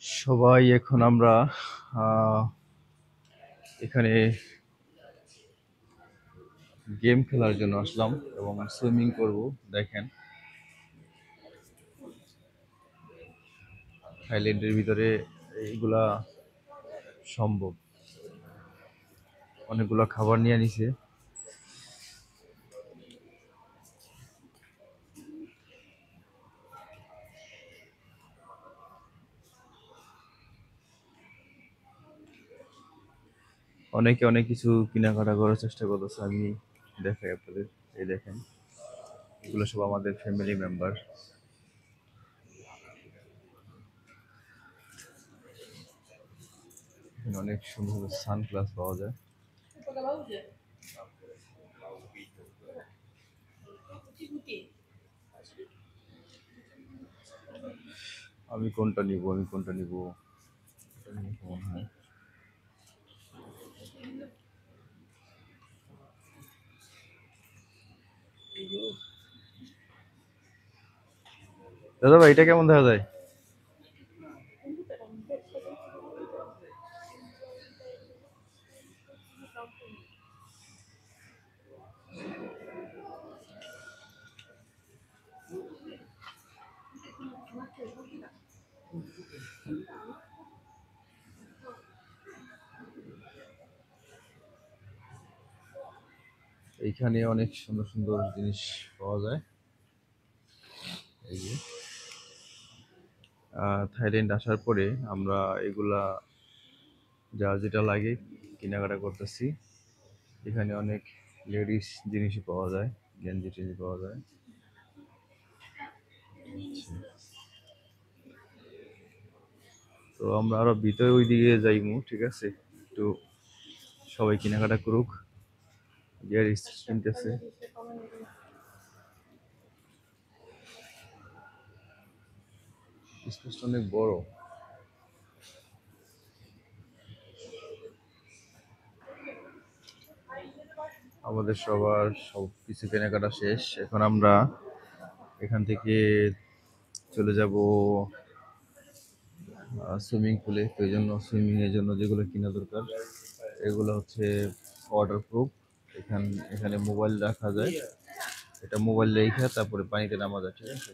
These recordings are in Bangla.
সবাই এখন আমরা এখানে গেম খেলার জন্য আসলাম এবং সুইমিং করব। দেখেন থাইল্যান্ডের ভিতরে এইগুলা সম্ভব। অনেকগুলা খাবার নিয়ে নিছে। অনেকে অনেক কিছু কেনাকাটা করার চেষ্টা করতেছে। আমি দেখাই আপনাদের। এই দেখেন, এগুলো সব আমাদের ফ্যামিলি মেম্বার। অনেক সুন্দর সুন্দর সানগ্লাস পাওয়া যায়। আমি কোনটা নিব, আমি কোনটা নিব, এটা নিব মনে হয়। দাদা ভাই, এটা কেমন দেখা যায়? এইখানে অনেক সুন্দর সুন্দর জিনিস পাওয়া যায়। এই যে থাইল্যান্ড আসার পরে আমরা এগুলা যা যেটা লাগে কেনাকাটা করতেছি। এখানে অনেক লেডিস জিনিসই পাওয়া যায়, গেঞ্জি টেঞ্জি পাওয়া যায়। তো আমরা আরো ভিতরে ওই দিকে যাইমু, ঠিক আছে? একটু সবাই কেনাকাটা করুক। কিনতেছে। স্পেসটা অনেক বড়। আমাদের সবার সব কিছু কেনাকাটা শেষ। এখন আমরা এখান থেকে চলে যাব সুইমিং পুলে। তো এই জন্য সুইমিং এর জন্য যেগুলো কিনা দরকার এগুলো হচ্ছে ওয়াটারপ্রুফ। এখানে মোবাইল রাখা যায়। এটা মোবাইল রেখে তারপরে পানিতে নামা যায়, ঠিক আছে?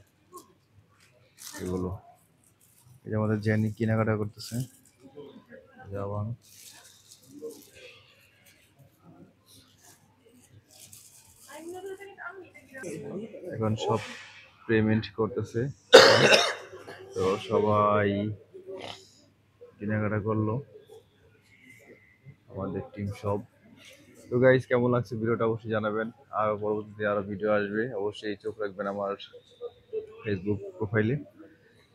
এগুলো এই যে আমাদের জেনি কেনাকাটা করতেছে। যাওয়ান এখন সব পেমেন্ট করতেছে। তো সবাই কেনাকাটা করলো, আমাদের টিম সব। তো গাইস, কেমন লাগছে ভিডিওটা অবশ্যই জানাবেন। আর পরবর্তীতে আরো ভিডিও আসবে, অবশ্যই চোখ রাখবেন আমার ফেসবুক প্রোফাইলে।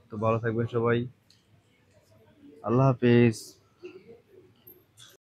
তো ভালো থাকবেন সবাই। আল্লাহ হাফেজ।